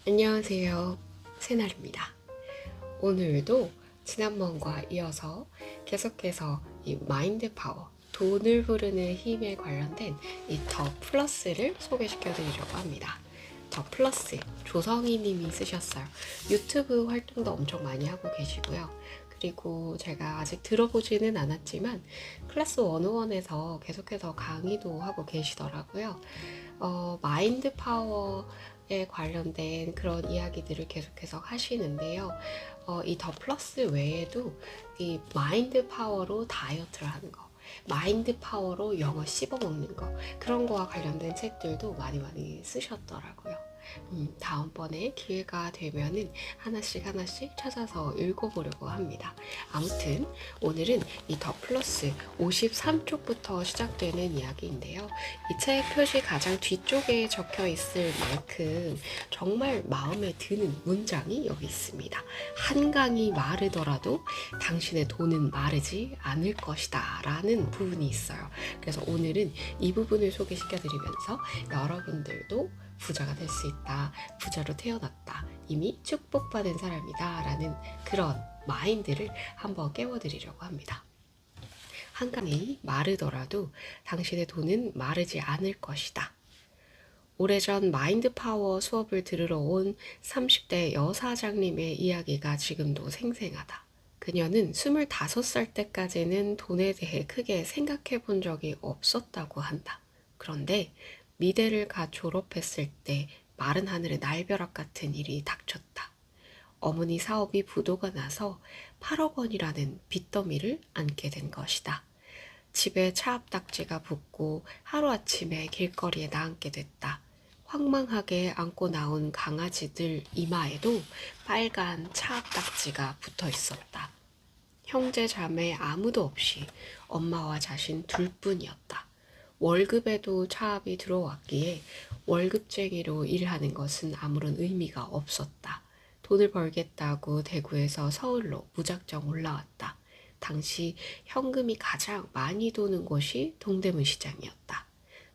안녕하세요. 새날입니다. 오늘도 지난번과 이어서 계속해서 이 마인드 파워, 돈을 부르는 힘에 관련된 이 더 플러스를 소개시켜 드리려고 합니다. 더 플러스, 조성희 님이 쓰셨어요. 유튜브 활동도 엄청 많이 하고 계시고요. 그리고 제가 아직 들어보지는 않았지만 클래스 101에서 계속해서 강의도 하고 계시더라고요. 마인드 파워에 관련된 그런 이야기들을 계속해서 하시는데요. 이 더 플러스 외에도 이 마인드 파워로 다이어트를 하는 거, 마인드 파워로 영어 씹어먹는 거, 그런 거와 관련된 책들도 많이 많이 쓰셨더라고요. 다음번에 기회가 되면은 하나씩 찾아서 읽어보려고 합니다. 아무튼 오늘은 이 더 플러스 53쪽부터 시작되는 이야기인데요. 이 책 표지 가장 뒤쪽에 적혀 있을 만큼 정말 마음에 드는 문장이 여기 있습니다. 한강이 마르더라도 당신의 돈은 마르지 않을 것이다 라는 부분이 있어요. 그래서 오늘은 이 부분을 소개시켜 드리면서 여러분들도 부자가 될 수 있다, 부자로 태어났다, 이미 축복받은 사람이다 라는 그런 마인드를 한번 깨워드리려고 합니다. 한강이 마르더라도 당신의 돈은 마르지 않을 것이다. 오래전 마인드 파워 수업을 들으러 온 30대 여사장님의 이야기가 지금도 생생하다. 그녀는 25살 때까지는 돈에 대해 크게 생각해 본 적이 없었다고 한다. 그런데 미대를 갓 졸업했을 때 마른 하늘에 날벼락 같은 일이 닥쳤다. 어머니 사업이 부도가 나서 8억 원이라는 빚더미를 안게 된 것이다. 집에 차압딱지가 붙고 하루아침에 길거리에 나앉게 됐다. 황망하게 안고 나온 강아지들 이마에도 빨간 차압딱지가 붙어 있었다. 형제 자매 아무도 없이 엄마와 자신 둘뿐이었다. 월급에도 차압이 들어왔기에 월급쟁이로 일하는 것은 아무런 의미가 없었다. 돈을 벌겠다고 대구에서 서울로 무작정 올라왔다. 당시 현금이 가장 많이 도는 곳이 동대문 시장이었다.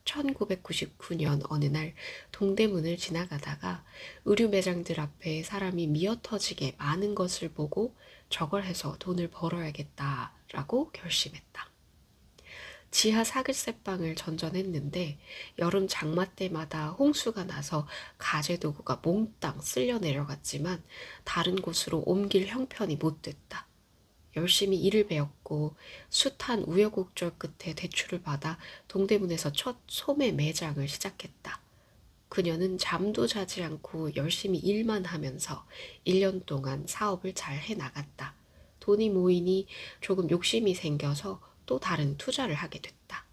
1999년 어느 날 동대문을 지나가다가 의류 매장들 앞에 사람이 미어터지게 많은 것을 보고 저걸 해서 돈을 벌어야겠다라고 결심했다. 지하 사글세방을 전전했는데 여름 장마 때마다 홍수가 나서 가재도구가 몽땅 쓸려 내려갔지만 다른 곳으로 옮길 형편이 못 됐다. 열심히 일을 배웠고 숱한 우여곡절 끝에 대출을 받아 동대문에서 첫 소매 매장을 시작했다. 그녀는 잠도 자지 않고 열심히 일만 하면서 1년 동안 사업을 잘 해나갔다. 돈이 모이니 조금 욕심이 생겨서 또 다른 투자를 하게 됐다.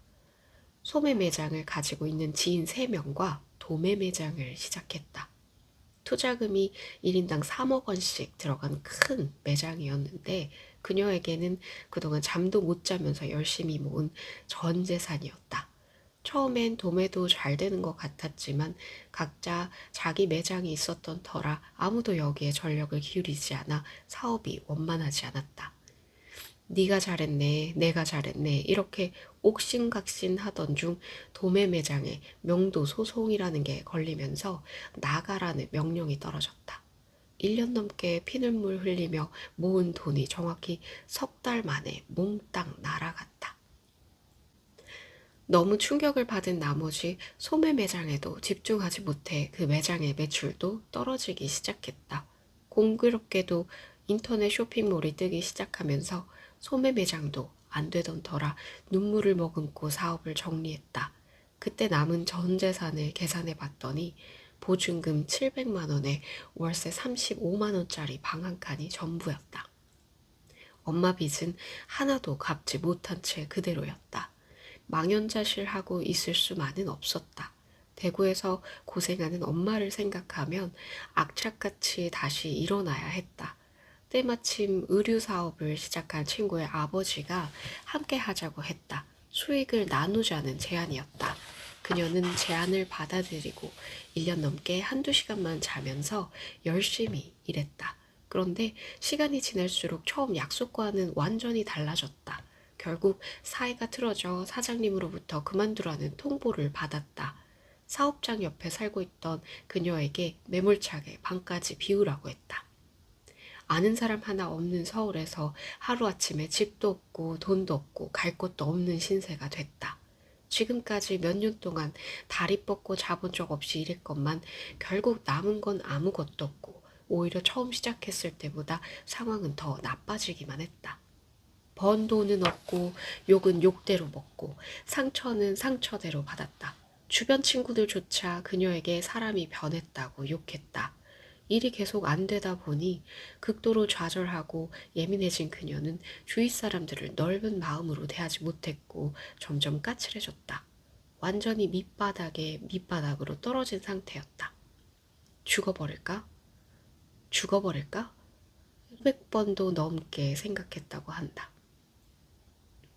소매 매장을 가지고 있는 지인 3명과 도매 매장을 시작했다. 투자금이 1인당 3억 원씩 들어간 큰 매장이었는데 그녀에게는 그동안 잠도 못 자면서 열심히 모은 전 재산이었다. 처음엔 도매도 잘 되는 것 같았지만 각자 자기 매장이 있었던 터라 아무도 여기에 전력을 기울이지 않아 사업이 원만하지 않았다. 네가 잘했네, 내가 잘했네 이렇게 옥신각신 하던 중 도매 매장에 명도 소송이라는 게 걸리면서 나가라는 명령이 떨어졌다. 1년 넘게 피눈물 흘리며 모은 돈이 정확히 3달 만에 몽땅 날아갔다. 너무 충격을 받은 나머지 소매 매장에도 집중하지 못해 그 매장의 매출도 떨어지기 시작했다. 공교롭게도 인터넷 쇼핑몰이 뜨기 시작하면서 소매 매장도 안 되던 터라 눈물을 머금고 사업을 정리했다. 그때 남은 전 재산을 계산해 봤더니 보증금 700만 원에 월세 35만 원짜리 방 한 칸이 전부였다. 엄마 빚은 하나도 갚지 못한 채 그대로였다. 망연자실하고 있을 수만은 없었다. 대구에서 고생하는 엄마를 생각하면 악착같이 다시 일어나야 했다. 때마침 의류 사업을 시작한 친구의 아버지가 함께 하자고 했다. 수익을 나누자는 제안이었다. 그녀는 제안을 받아들이고 1년 넘게 한두 시간만 자면서 열심히 일했다. 그런데 시간이 지날수록 처음 약속과는 완전히 달라졌다. 결국 사이가 틀어져 사장님으로부터 그만두라는 통보를 받았다. 사업장 옆에 살고 있던 그녀에게 매몰차게 방까지 비우라고 했다. 아는 사람 하나 없는 서울에서 하루아침에 집도 없고 돈도 없고 갈 곳도 없는 신세가 됐다. 지금까지 몇 년 동안 다리 뻗고 자본 적 없이 일했건만 결국 남은 건 아무것도 없고 오히려 처음 시작했을 때보다 상황은 더 나빠지기만 했다. 번 돈은 없고 욕은 욕대로 먹고 상처는 상처대로 받았다. 주변 친구들조차 그녀에게 사람이 변했다고 욕했다. 일이 계속 안 되다 보니 극도로 좌절하고 예민해진 그녀는 주위 사람들을 넓은 마음으로 대하지 못했고 점점 까칠해졌다. 완전히 밑바닥에 밑바닥으로 떨어진 상태였다. 죽어버릴까? 죽어버릴까? 500번도 넘게 생각했다고 한다.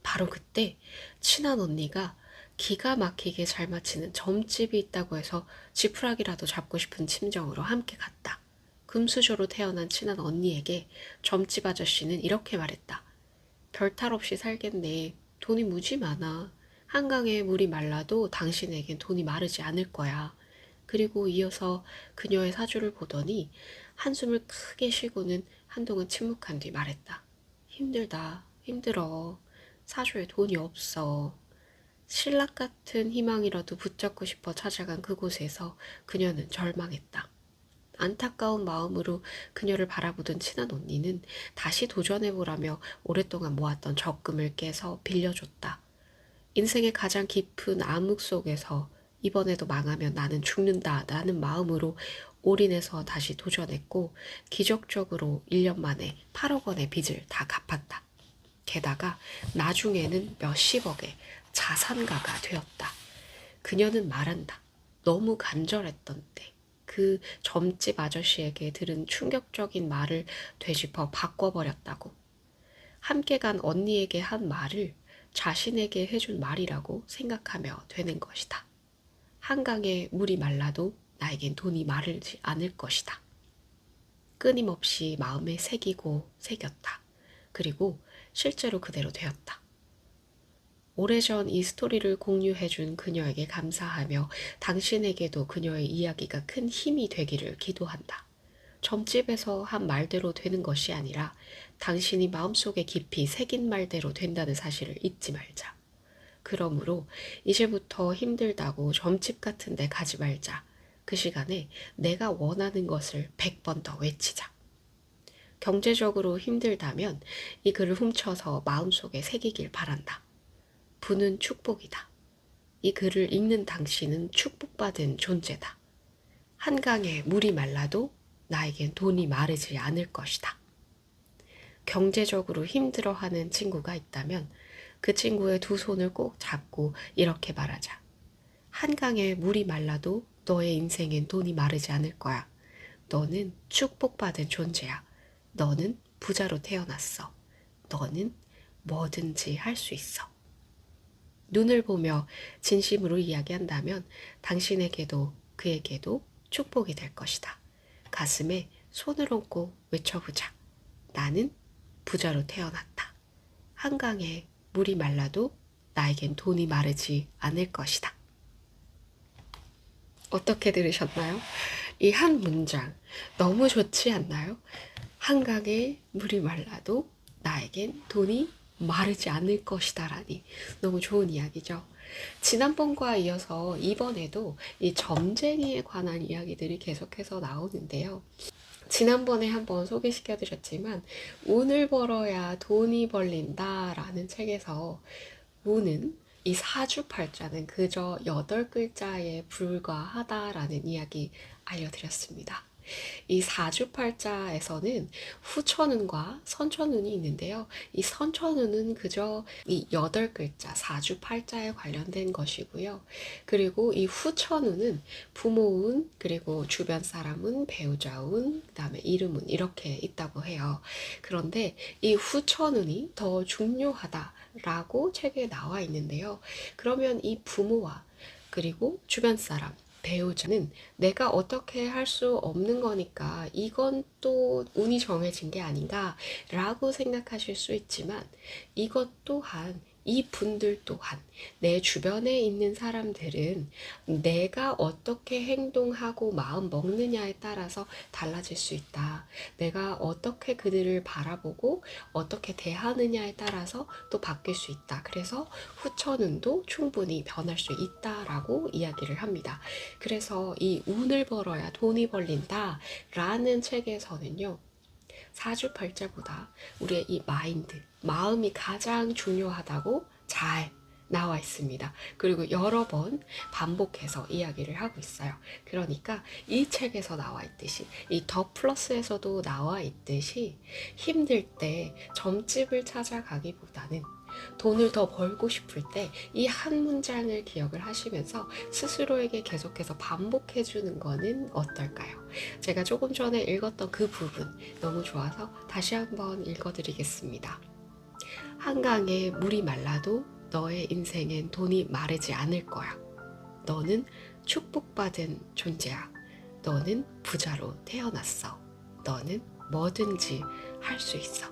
바로 그때 친한 언니가 기가 막히게 잘 맞히는 점집이 있다고 해서 지푸라기라도 잡고 싶은 심정으로 함께 갔다. 금수저로 태어난 친한 언니에게 점집 아저씨는 이렇게 말했다. 별탈 없이 살겠네. 돈이 무지 많아. 한강에 물이 말라도 당신에겐 돈이 마르지 않을 거야. 그리고 이어서 그녀의 사주를 보더니 한숨을 크게 쉬고는 한동안 침묵한 뒤 말했다. 힘들다. 힘들어. 사주에 돈이 없어. 신락 같은 희망이라도 붙잡고 싶어 찾아간 그곳에서 그녀는 절망했다. 안타까운 마음으로 그녀를 바라보던 친한 언니는 다시 도전해보라며 오랫동안 모았던 적금을 깨서 빌려줬다. 인생의 가장 깊은 암흑 속에서 이번에도 망하면 나는 죽는다 라는 마음으로 올인해서 다시 도전했고 기적적으로 1년 만에 8억 원의 빚을 다 갚았다. 게다가 나중에는 몇십억의 자산가가 되었다. 그녀는 말한다. 너무 간절했던데 그 점집 아저씨에게 들은 충격적인 말을 되짚어 바꿔버렸다고. 함께 간 언니에게 한 말을 자신에게 해준 말이라고 생각하며 되는 것이다. 한강에 물이 말라도 나에겐 돈이 마르지 않을 것이다. 끊임없이 마음에 새기고 새겼다. 그리고 실제로 그대로 되었다. 오래전 이 스토리를 공유해준 그녀에게 감사하며 당신에게도 그녀의 이야기가 큰 힘이 되기를 기도한다. 점집에서 한 말대로 되는 것이 아니라 당신이 마음속에 깊이 새긴 말대로 된다는 사실을 잊지 말자. 그러므로 이제부터 힘들다고 점집 같은 데 가지 말자. 그 시간에 내가 원하는 것을 100번 더 외치자. 경제적으로 힘들다면 이 글을 훔쳐서 마음속에 새기길 바란다. 부는 축복이다. 이 글을 읽는 당신은 축복받은 존재다. 한강에 물이 말라도 나에겐 돈이 마르지 않을 것이다. 경제적으로 힘들어하는 친구가 있다면 그 친구의 두 손을 꼭 잡고 이렇게 말하자. 한강에 물이 말라도 너의 인생엔 돈이 마르지 않을 거야. 너는 축복받은 존재야. 너는 부자로 태어났어. 너는 뭐든지 할 수 있어. 눈을 보며 진심으로 이야기한다면 당신에게도 그에게도 축복이 될 것이다. 가슴에 손을 얹고 외쳐보자. 나는 부자로 태어났다. 한강에 물이 말라도 나에겐 돈이 마르지 않을 것이다. 어떻게 들으셨나요? 이 한 문장 너무 좋지 않나요? 한강에 물이 말라도 나에겐 돈이 마르지 않을 것이다 라니 너무 좋은 이야기죠. 지난번과 이어서 이번에도 이 점쟁이에 관한 이야기들이 계속해서 나오는데요. 지난번에 한번 소개시켜 드렸지만 운을 벌어야 돈이 벌린다 라는 책에서 운은 이 사주팔자는 그저 8글자에 불과하다라는 이야기 알려드렸습니다. 이 사주팔자에서는 후천운과 선천운이 있는데요. 이 선천운은 그저 이 8글자 사주팔자에 관련된 것이고요. 그리고 이 후천운은 부모운, 그리고 주변 사람운, 배우자운, 그 다음에 이름운 이렇게 있다고 해요. 그런데 이 후천운이 더 중요하다라고 책에 나와 있는데요. 그러면 이 부모와 그리고 주변 사람, 배우자는 내가 어떻게 할 수 없는 거니까 이건 또 운이 정해진 게 아닌가 라고 생각하실 수 있지만 이것 또한 이 분들 또한 내 주변에 있는 사람들은 내가 어떻게 행동하고 마음 먹느냐에 따라서 달라질 수 있다. 내가 어떻게 그들을 바라보고 어떻게 대하느냐에 따라서 또 바뀔 수 있다. 그래서 후천운도 충분히 변할 수 있다라고 이야기를 합니다. 그래서 이 운을 벌어야 돈이 벌린다 라는 책에서는요, 사주팔자보다 우리의 이 마인드, 마음이 가장 중요하다고 잘 나와 있습니다. 그리고 여러 번 반복해서 이야기를 하고 있어요. 그러니까 이 책에서 나와 있듯이, 이 더 플러스에서도 나와 있듯이 힘들 때 점집을 찾아가기보다는 돈을 더 벌고 싶을 때 이 한 문장을 기억을 하시면서 스스로에게 계속해서 반복해 주는 거는 어떨까요? 제가 조금 전에 읽었던 그 부분 너무 좋아서 다시 한번 읽어드리겠습니다. 한강에 물이 말라도 너의 인생엔 돈이 마르지 않을 거야. 너는 축복받은 존재야. 너는 부자로 태어났어. 너는 뭐든지 할 수 있어.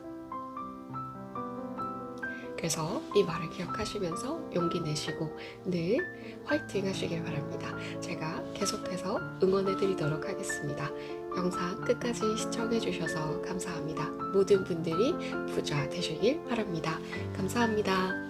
그래서 이 말을 기억하시면서 용기 내시고 늘 화이팅 하시길 바랍니다. 제가 계속해서 응원해 드리도록 하겠습니다. 영상 끝까지 시청해 주셔서 감사합니다. 모든 분들이 부자 되시길 바랍니다. 감사합니다.